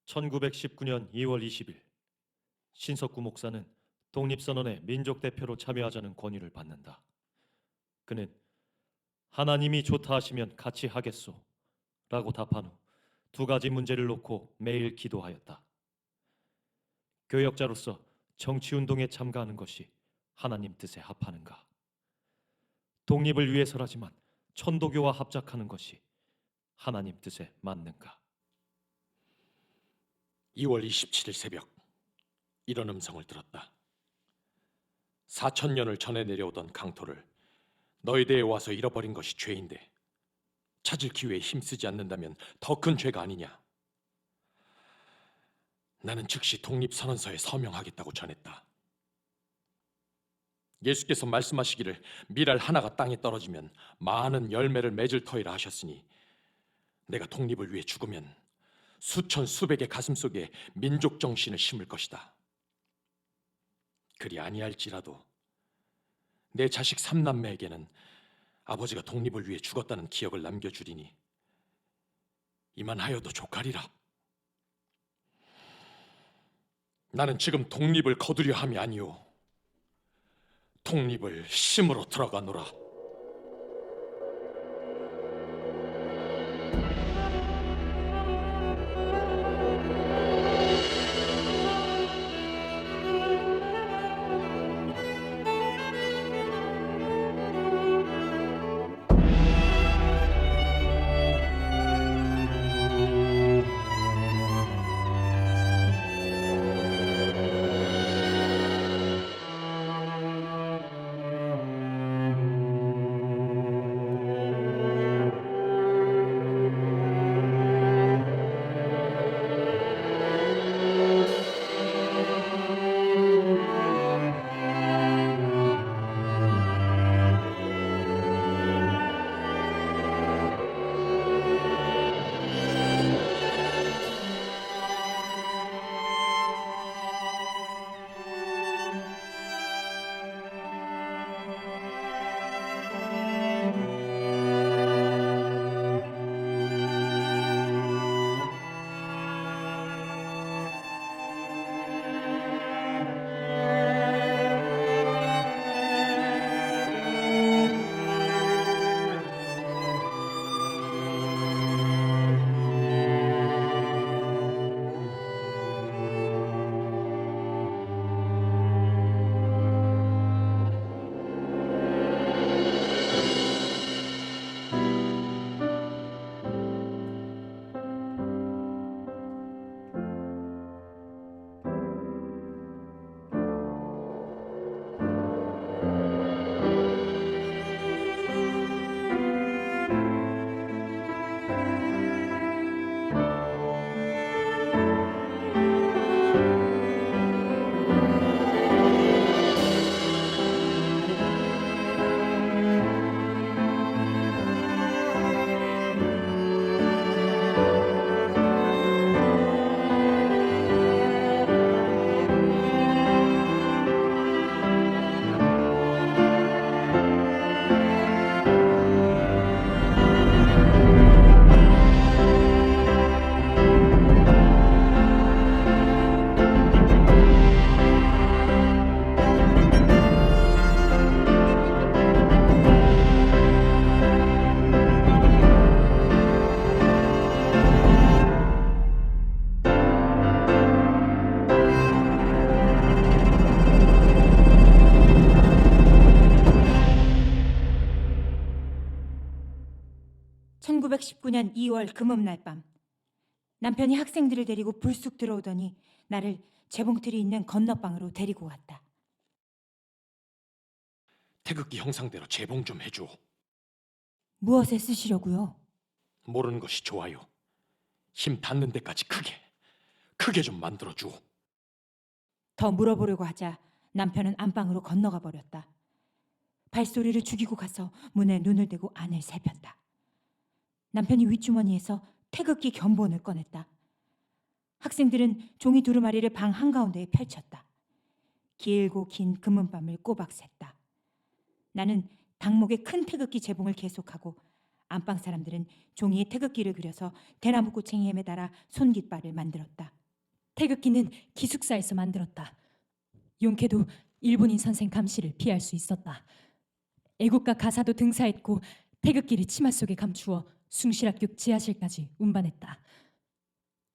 1919년 2월 20일 신석구 목사는 독립선언에 민족 대표로 참여하자는 권유를 받는다. 그는 하나님이 좋다 하시면 같이 하겠소 라고 답한 후 두 가지 문제를 놓고 매일 기도하였다. 교역자로서 정치운동에 참가하는 것이 하나님 뜻에 합하는가? 독립을 위해서라지만 천도교와 합작하는 것이 하나님 뜻에 맞는가? 2월 27일 새벽 이런 음성을 들었다. 4,000년을 전해 내려오던 강토를 너희들에 와서 잃어버린 것이 죄인데 찾을 기회에 힘쓰지 않는다면 더 큰 죄가 아니냐. 나는 즉시 독립선언서에 서명하겠다고 전했다. 예수께서 말씀하시기를 밀알 하나가 땅에 떨어지면 많은 열매를 맺을 터이라 하셨으니 내가 독립을 위해 죽으면 수천 수백의 가슴 속에 민족 정신을 심을 것이다. 그리 아니할지라도 내 자식 3남매에게는 아버지가 독립을 위해 죽었다는 기억을 남겨주리니 이만하여도 족하리라. 나는 지금 독립을 거두려 함이 아니오 독립을 심으러 들어가노라. (1919년 2월) 금음날 밤 남편이 학생들을 데리고 불쑥 들어오더니 나를 재봉틀이 있는 건너방으로 데리고 갔다. 태극기 형상대로 재봉 좀 해줘. 무엇에 쓰시려고요? 모르는 것이 좋아요. 힘 닿는 데까지 크게 좀 만들어줘. 더 물어보려고 하자 남편은 안방으로 건너가 버렸다. 발소리를 죽이고 가서 문에 눈을 대고 안을 살폈다. 남편이 윗주머니에서 태극기 견본을 꺼냈다. 학생들은 종이 두루마리를 방 한가운데에 펼쳤다. 길고 긴 금은밤을 꼬박 샜다. 나는 당목에 큰 태극기 재봉을 계속하고 안방 사람들은 종이에 태극기를 그려서 대나무 꼬챙이에 매달아 손깃발을 만들었다. 태극기는 기숙사에서 만들었다. 용케도 일본인 선생 감시를 피할 수 있었다. 애국가 가사도 등사했고 태극기를 치마 속에 감추어 숭실학교 지하실까지 운반했다.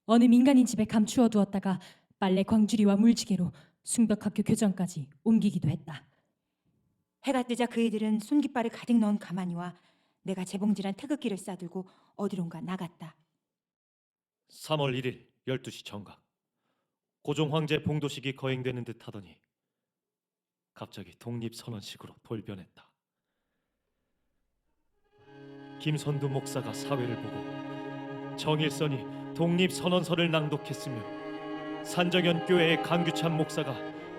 어느 민간인 집에 감추어 두었다가 빨래 광주리와 물지개로 숭덕학교 교정까지 옮기기도 했다. 해가 뜨자 그이들은 손깃발을 가득 넣은 가마니와 내가 재봉질한 태극기를 싸들고 어디론가 나갔다. 3월 1일 12시 정각. 고종 황제 봉도식이 거행되는 듯 하더니 갑자기 독립선언식으로 돌변했다. 김선두 목사가 사회를 보고 정일선이 독립선언서를 낭독했으며 산정현 교회의 강규찬 목사가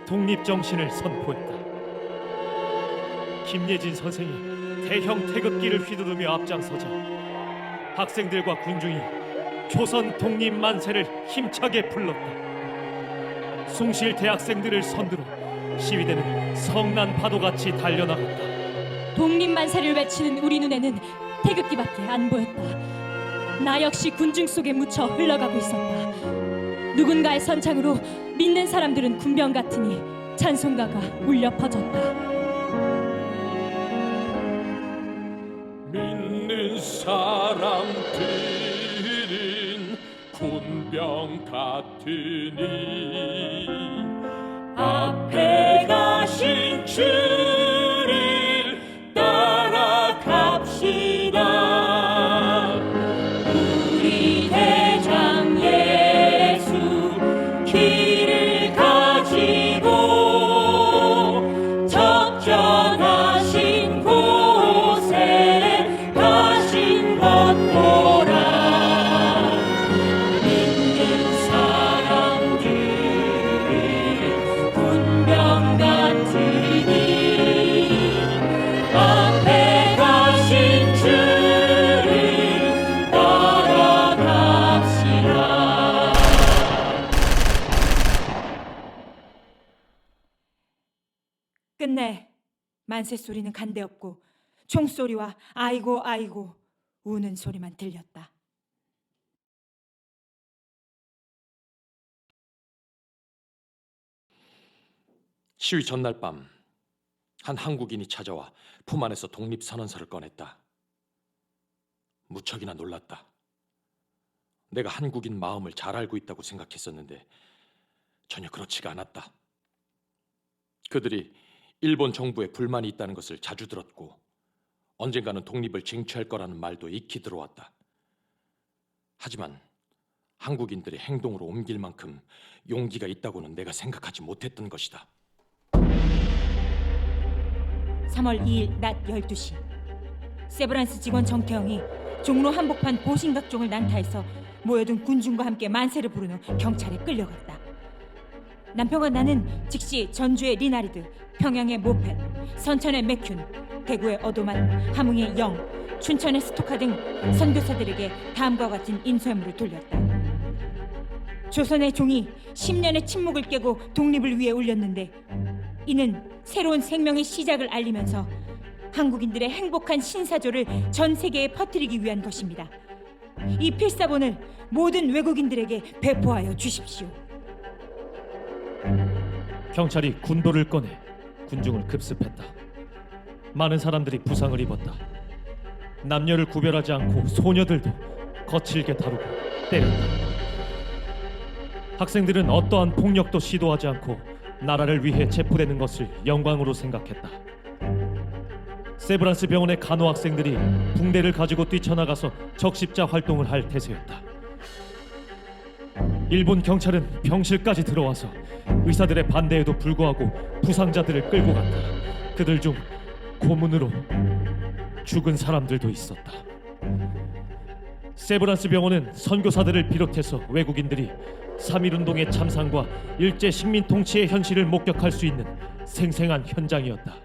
독립정신을 선포했다. 김예진 선생이 대형 태극기를 휘두르며 앞장서자 학생들과 군중이 조선 독립 만세를 힘차게 불렀다. 숭실 대학생들을 선두로 시위대는 성난 파도같이 달려나갔다. 독립 만세를 외치는 우리 눈에는 태극기밖에 안 보였다. 나 역시 군중 속에 묻혀 흘러가고 있었다. 누군가의 선창으로 믿는 사람들은 군병 같으니 찬송가가 울려 퍼졌다. 믿는 사람들은 군병 같으니 앞에 가신 주를 따라갑시다. 우리 대장 예수 길을 가지고 적전하신 곳에 가신 것 보라. 믿는 사람들은 군병 같으니 앞에 가신 주를 따라갑시다. 끝내 만세 소리는 간데없고 총소리와 아이고 아이고 우는 소리만 들렸다. 시위 전날 밤 한 한국인이 찾아와 품 안에서 독립선언서를 꺼냈다. 무척이나 놀랐다. 내가 한국인 마음을 잘 알고 있다고 생각했었는데 전혀 그렇지가 않았다. 그들이 일본 정부에 불만이 있다는 것을 자주 들었고 언젠가는 독립을 쟁취할 거라는 말도 익히 들어왔다. 하지만 한국인들의 행동으로 옮길 만큼 용기가 있다고는 내가 생각하지 못했던 것이다. 3월 2일 낮 12시 세브란스 직원 정태영이 종로 한복판 보신각종을 난타해서 모여든 군중과 함께 만세를 부르는 경찰에 끌려갔다. 남편과 나는 즉시 전주의 리나리드, 평양의 모펫, 선천의 맥균, 대구의 어도만, 함흥의 영, 춘천의 스토카 등 선교사들에게 다음과 같은 인쇄물을 돌렸다. 조선의 종이 10년의 침묵을 깨고 독립을 위해 울렸는데 이는 새로운 생명의 시작을 알리면서 한국인들의 행복한 신사조를 전 세계에 퍼뜨리기 위한 것입니다. 이 필사본을 모든 외국인들에게 배포하여 주십시오. 경찰이 군도를 꺼내 군중을 급습했다. 많은 사람들이 부상을 입었다. 남녀를 구별하지 않고 소녀들도 거칠게 다루고 때렸다. 학생들은 어떠한 폭력도 시도하지 않고 나라를 위해 체포되는 것을 영광으로 생각했다. 세브란스 병원의 간호 학생들이 붕대를 가지고 뛰쳐나가서 적십자 활동을 할 태세였다. 일본 경찰은 병실까지 들어와서 의사들의 반대에도 불구하고 부상자들을 끌고 갔다. 그들 중 고문으로 죽은 사람들도 있었다. 세브란스 병원은 선교사들을 비롯해서 외국인들이 3.1운동의 참상과 일제 식민 통치의 현실을 목격할 수 있는 생생한 현장이었다.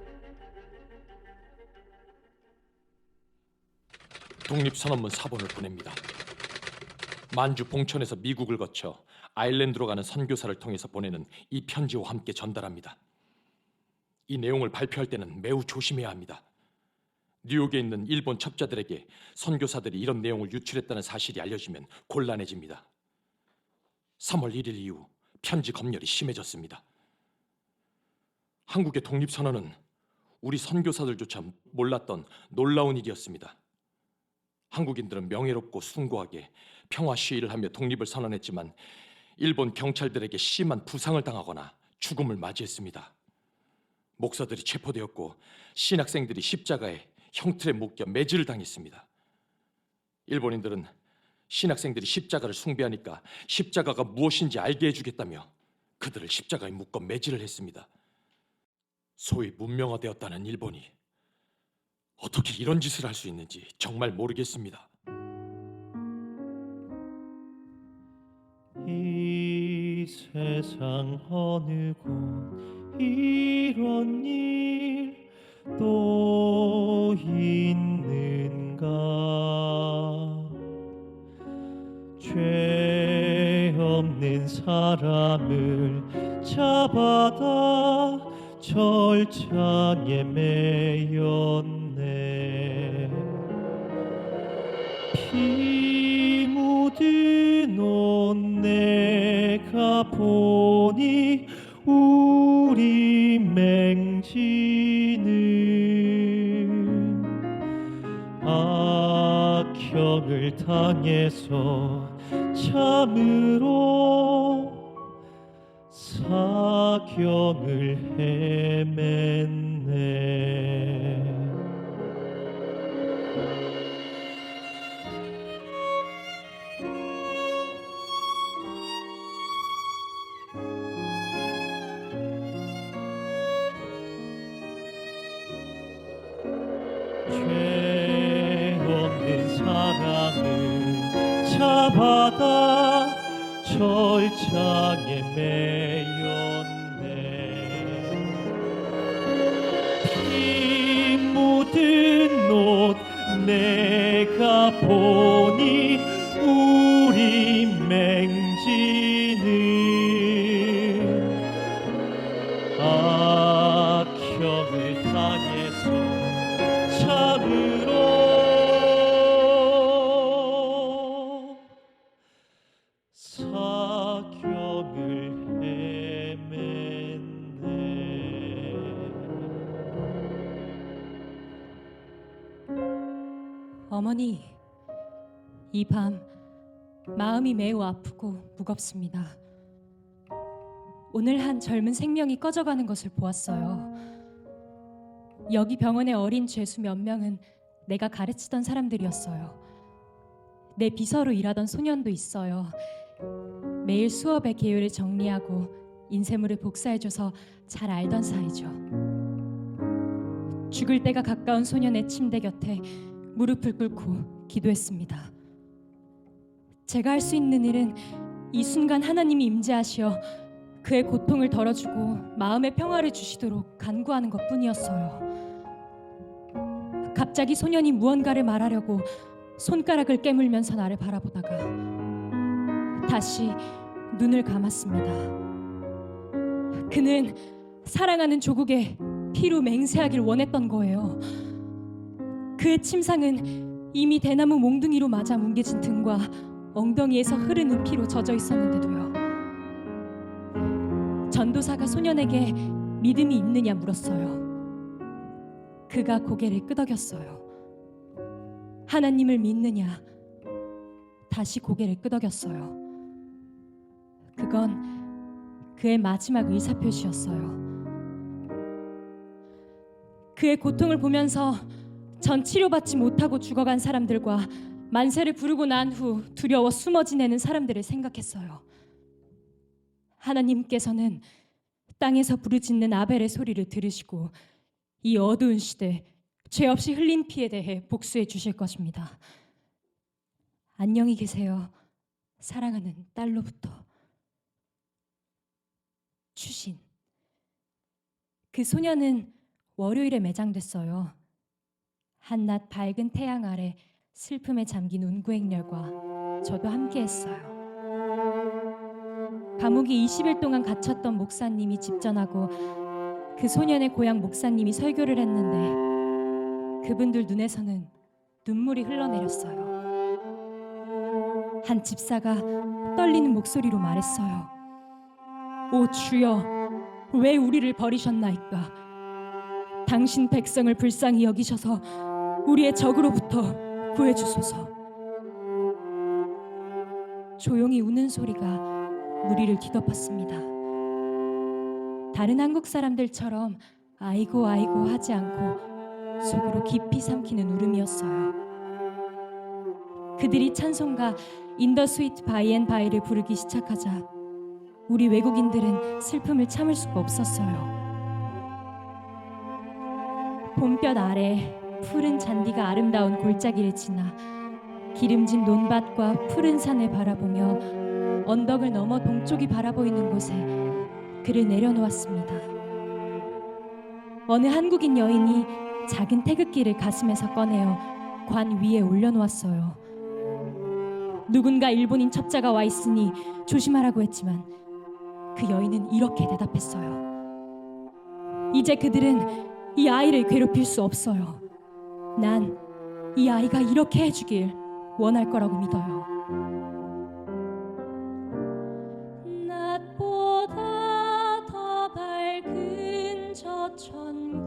독립선언문 사본을 보냅니다. 만주 봉천에서 미국을 거쳐 아일랜드로 가는 선교사를 통해서 보내는 이 편지와 함께 전달합니다. 이 내용을 발표할 때는 매우 조심해야 합니다. 뉴욕에 있는 일본 첩자들에게 선교사들이 이런 내용을 유출했다는 사실이 알려지면 곤란해집니다. 3월 1일 이후 편지 검열이 심해졌습니다. 한국의 독립선언은 우리 선교사들조차 몰랐던 놀라운 일이었습니다. 한국인들은 명예롭고 숭고하게 평화 시위를 하며 독립을 선언했지만 일본 경찰들에게 심한 부상을 당하거나 죽음을 맞이했습니다. 목사들이 체포되었고 신학생들이 십자가에 형틀에 묶여 매질을 당했습니다. 일본인들은 신학생들이 십자가를 숭배하니까 십자가가 무엇인지 알게 해주겠다며 그들을 십자가에 묶어 매질을 했습니다. 소위 문명화되었다는 일본이 어떻게 이런 짓을 할 수 있는지 정말 모르겠습니다. 이 세상 어느 곳 이런 일 또 있는가. 죄 없는 사람을 잡아다 절창에 매였네. 피 묻은 옷 내가 보니 우리 맹지는 악형을 당해서 참으로 사경을 헤맸네. 죄 없는 사랑을 잡아다 절창에 매였네. 피 묻은 옷 내가 보니 우리 맹지는 악형을 당해서 참으로 사경을 헤맸네. 어머니, 이 밤 마음이 매우 아프고 무겁습니다. 오늘 한 젊은 생명이 꺼져가는 것을 보았어요. 여기 병원의 어린 죄수 몇 명은 내가 가르치던 사람들이었어요. 내 비서로 일하던 소년도 있어요. 매일 수업의 계율을 정리하고 인쇄물을 복사해줘서 잘 알던 사이죠. 죽을 때가 가까운 소년의 침대 곁에 무릎을 꿇고 기도했습니다. 제가 할 수 있는 일은 이 순간 하나님이 임재하시어 그의 고통을 덜어주고 마음의 평화를 주시도록 간구하는 것뿐이었어요. 갑자기 소년이 무언가를 말하려고 손가락을 깨물면서 나를 바라보다가 다시 눈을 감았습니다. 그는 사랑하는 조국의 피로 맹세하길 원했던 거예요. 그의 침상은 이미 대나무 몽둥이로 맞아 뭉개진 등과 엉덩이에서 흐르는 피로 젖어 있었는데도요. 전도사가 소년에게 믿음이 있느냐 물었어요. 그가 고개를 끄덕였어요. 하나님을 믿느냐? 다시 고개를 끄덕였어요. 그건 그의 마지막 의사표시였어요. 그의 고통을 보면서 전 치료받지 못하고 죽어간 사람들과 만세를 부르고 난 후 두려워 숨어 지내는 사람들을 생각했어요. 하나님께서는 땅에서 부르짖는 아벨의 소리를 들으시고 이 어두운 시대 죄 없이 흘린 피에 대해 복수해 주실 것입니다. 안녕히 계세요. 사랑하는 딸로부터. 추신. 그 소녀는 월요일에 매장됐어요. 한낮 밝은 태양 아래 슬픔에 잠긴 운구행렬과 저도 함께했어요. 감옥에 20일 동안 갇혔던 목사님이 집전하고 그 소년의 고향 목사님이 설교를 했는데 그분들 눈에서는 눈물이 흘러내렸어요. 한 집사가 떨리는 목소리로 말했어요. 오 주여, 왜 우리를 버리셨나이까? 당신 백성을 불쌍히 여기셔서 우리의 적으로부터 구해주소서. 조용히 우는 소리가 무리를 뒤덮었습니다. 다른 한국 사람들처럼 아이고 아이고 하지 않고 속으로 깊이 삼키는 울음이었어요. 그들이 찬송가 In the Sweet By and By를 부르기 시작하자 우리 외국인들은 슬픔을 참을 수가 없었어요. 봄볕 아래 푸른 잔디가 아름다운 골짜기를 지나 기름진 논밭과 푸른 산을 바라보며 언덕을 넘어 동쪽이 바라보이는 곳에 그를 내려놓았습니다. 어느 한국인 여인이 작은 태극기를 가슴에서 꺼내어 관 위에 올려놓았어요. 누군가 일본인 첩자가 와 있으니 조심하라고 했지만 그 여인은 이렇게 대답했어요. 이제 그들은 이 아이를 괴롭힐 수 없어요. 난 이 아이가 이렇게 해주길 원할 거라고 믿어요. 낮보다 더 밝은 저 천국,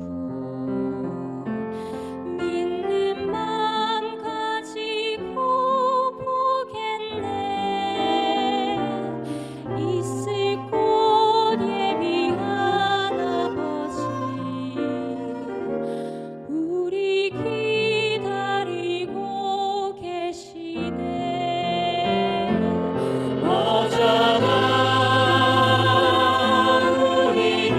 믿는 맘 가지고 보겠네. 있을 곳 예비한 아버지, 우리 기다리고 계시네. 오잖아 우리는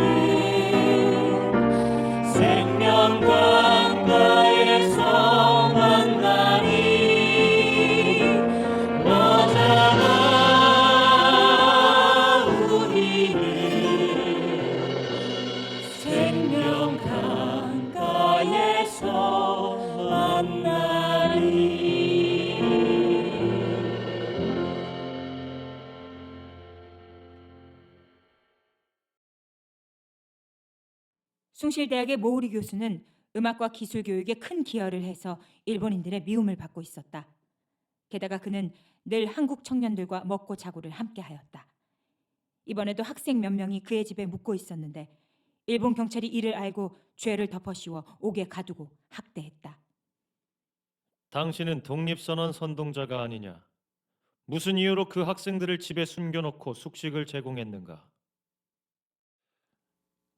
생명 강가에서 만나니. 오잖아 우리는 생명 강가에서 만나니. 숭실대학의 모우리 교수는 음악과 기술 교육에 큰 기여를 해서 일본인들의 미움을 받고 있었다. 게다가 그는 늘 한국 청년들과 먹고 자고를 함께하였다. 이번에도 학생 몇 명이 그의 집에 묵고 있었는데 일본 경찰이 이를 알고 죄를 덮어씌워 옥에 가두고 학대했다. 당신은 독립선언 선동자가 아니냐? 무슨 이유로 그 학생들을 집에 숨겨놓고 숙식을 제공했는가?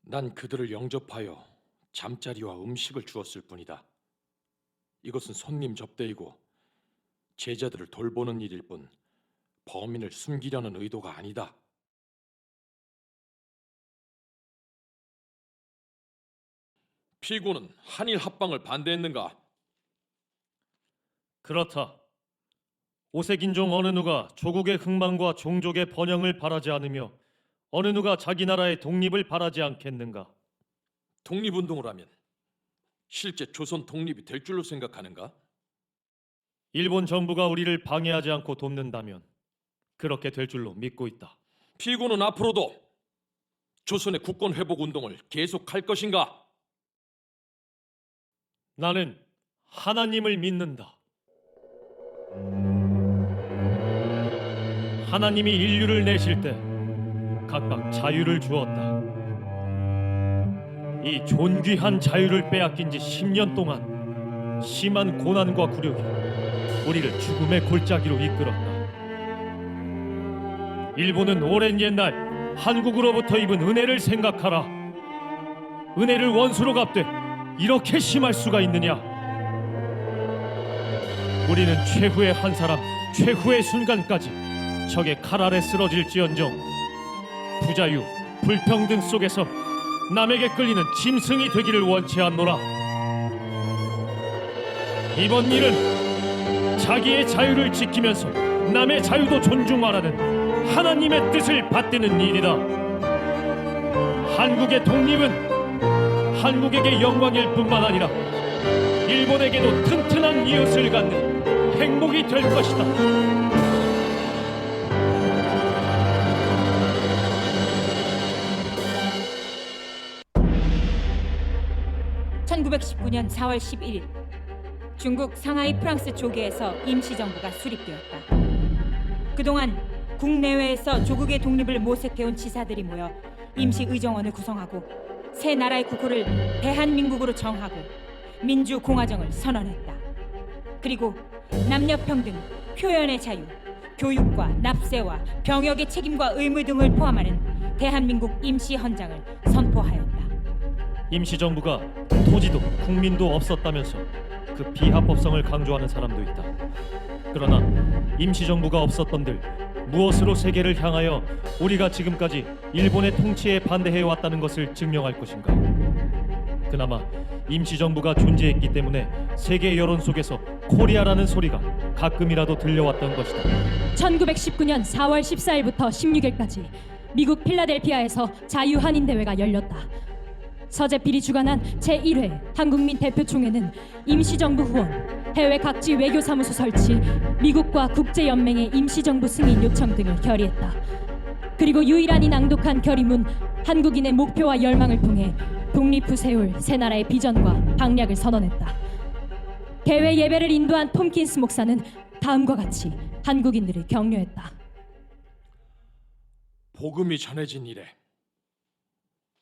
난 그들을 영접하여 잠자리와 음식을 주었을 뿐이다. 이것은 손님 접대이고 제자들을 돌보는 일일 뿐 범인을 숨기려는 의도가 아니다. 피고는 한일 합방을 반대했는가? 그렇다. 오색인종 어느 누가 조국의 흥망과 종족의 번영을 바라지 않으며 어느 누가 자기 나라의 독립을 바라지 않겠는가? 독립운동을 하면 실제 조선 독립이 될 줄로 생각하는가? 일본 정부가 우리를 방해하지 않고 돕는다면 그렇게 될 줄로 믿고 있다. 피고는 앞으로도 조선의 국권 회복 운동을 계속할 것인가? 나는 하나님을 믿는다. 하나님이 인류를 내실 때 각각 자유를 주었다. 이 존귀한 자유를 빼앗긴 지 10년 동안 심한 고난과 굴욕이 우리를 죽음의 골짜기로 이끌었다. 일본은 오랜 옛날 한국으로부터 입은 은혜를 생각하라. 은혜를 원수로 갚되 이렇게 심할 수가 있느냐? 우리는 최후의 한 사람, 최후의 순간까지 적의 칼 아래 쓰러질지언정 부자유, 불평등 속에서 남에게 끌리는 짐승이 되기를 원치 않노라. 이번 일은 자기의 자유를 지키면서 남의 자유도 존중하라는 하나님의 뜻을 받드는 일이다. 한국의 독립은 한국에게 영광일 뿐만 아니라 일본에게도 튼튼한 이웃을 갖는 행복이 될 것이다. 1919년 4월 11일 중국 상하이 프랑스 조계에서 임시정부가 수립되었다. 그동안 국내외에서 조국의 독립을 모색해온 지사들이 모여 임시의정원을 구성하고 새 나라의 국호를 대한민국으로 정하고 민주공화정을 선언했다. 그리고 남녀평등, 표현의 자유, 교육과 납세와 병역의 책임과 의무 등을 포함하는 대한민국 임시헌장을 선포하였다. 임시정부가 토지도 국민도 없었다면서 그 비합법성을 강조하는 사람도 있다. 그러나 임시정부가 없었던들 무엇으로 세계를 향하여 우리가 지금까지 일본의 통치에 반대해 왔다는 것을 증명할 것인가? 그나마 임시정부가 존재했기 때문에 세계 여론 속에서 코리아라는 소리가 가끔이라도 들려왔던 것이다. 1919년 4월 14일부터 16일까지 미국 필라델피아에서 자유한인대회가 열렸다. 서재필이 주관한 제1회 한국민 대표총회는 임시정부 후원, 해외 각지 외교사무소 설치, 미국과 국제연맹의 임시정부 승인 요청 등을 결의했다. 그리고 유일한이 낭독한 결의문 한국인의 목표와 열망을 통해 독립 후 세울 새 나라의 비전과 방략을 선언했다. 대회 예배를 인도한 톰킨스 목사는 다음과 같이 한국인들을 격려했다. 복음이 전해진 이래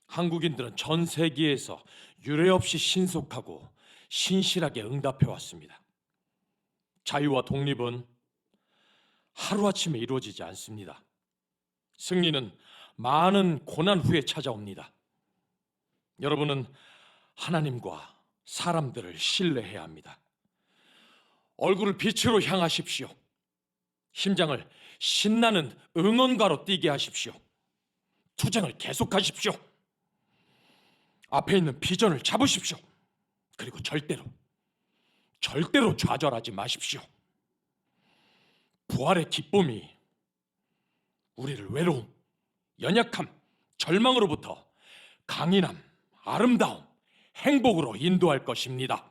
한국인들은 전 세계에서 유례없이 신속하고 신실하게 응답해 왔습니다. 자유와 독립은 하루아침에 이루어지지 않습니다. 승리는 많은 고난 후에 찾아옵니다. 여러분은 하나님과 사람들을 신뢰해야 합니다. 얼굴을 빛으로 향하십시오. 심장을 신나는 응원가로 뛰게 하십시오. 투쟁을 계속하십시오. 앞에 있는 비전을 잡으십시오. 그리고 절대로 좌절하지 마십시오. 부활의 기쁨이 우리를 외로움, 연약함, 절망으로부터 강인함, 아름다움, 행복으로 인도할 것입니다.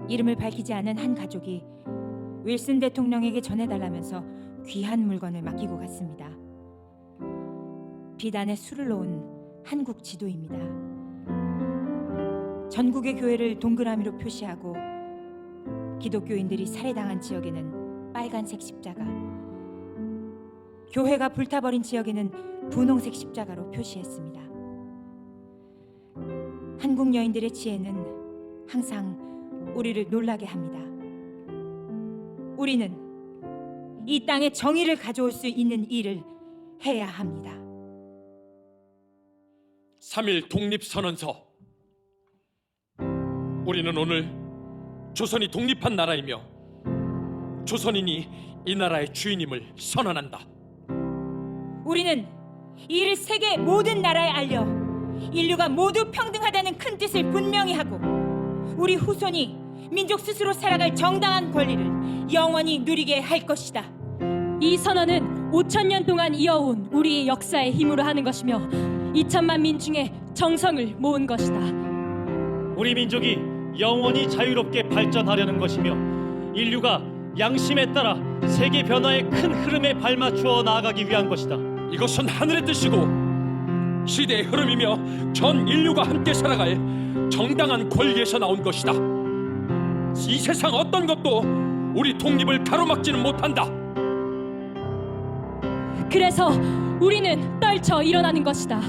이름을 밝히지 않은 한 가족이 윌슨 대통령에게 전해달라면서 귀한 물건을 맡기고 갔습니다. 비단에 술을 놓은 한국 지도입니다. 전국의 교회를 동그라미로 표시하고 기독교인들이 살해당한 지역에는 빨간색 십자가, 교회가 불타버린 지역에는 분홍색 십자가로 표시했습니다. 한국 여인들의 지혜는 항상 우리를 놀라게 합니다. 우리는 이 땅에 정의를 가져올 수 있는 일을 해야 합니다. 3.1 독립선언서. 우리는 오늘 조선이 독립한 나라이며 조선인이 이 나라의 주인임을 선언한다. 우리는 이 일을 세계 모든 나라에 알려 인류가 모두 평등하다는 큰 뜻을 분명히 하고 우리 후손이 민족 스스로 살아갈 정당한 권리를 영원히 누리게 할 것이다. 이 선언은 5,000년 동안 이어온 우리의 역사의 힘으로 하는 것이며 2천만 민중의 정성을 모은 것이다. 우리 민족이 영원히 자유롭게 발전하려는 것이며 인류가 양심에 따라 세계 변화의 큰 흐름에 발맞추어 나아가기 위한 것이다. 이것은 하늘의 뜻이고 시대의 흐름이며 전 인류가 함께 살아갈 정당한 권리에서 나온 것이다. 이 세상 어떤 것도 우리 독립을 가로막지는 못한다. 그래서 우리는 떨쳐 일어나는 것이다.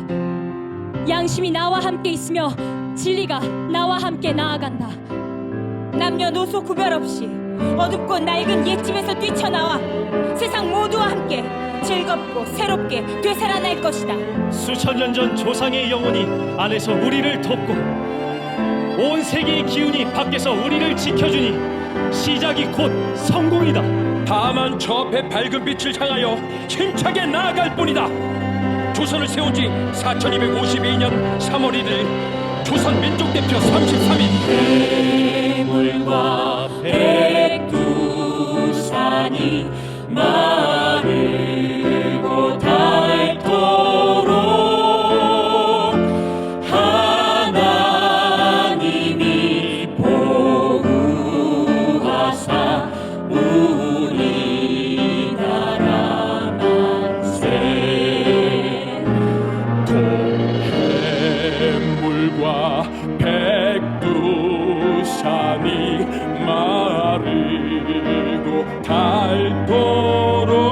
양심이 나와 함께 있으며 진리가 나와 함께 나아간다. 남녀노소 구별 없이 어둡고 낡은 옛집에서 뛰쳐나와 세상 모두와 함께 즐겁고 새롭게 되살아날 것이다. 수천 년 전 조상의 영혼이 안에서 우리를 돕고 온 세계의 기운이 밖에서 우리를 지켜주니 시작이 곧 성공이다. 다만 저 앞에 밝은 빛을 향하여 힘차게 나아갈 뿐이다. 조선을 세운 지 4252년 3월 1일 조선 민족대표 33인 해물과 백두산이 마르고 닳도록 하나님이 보호하사 우리나라 만세. 해물과 백두산이 마르고 닳도록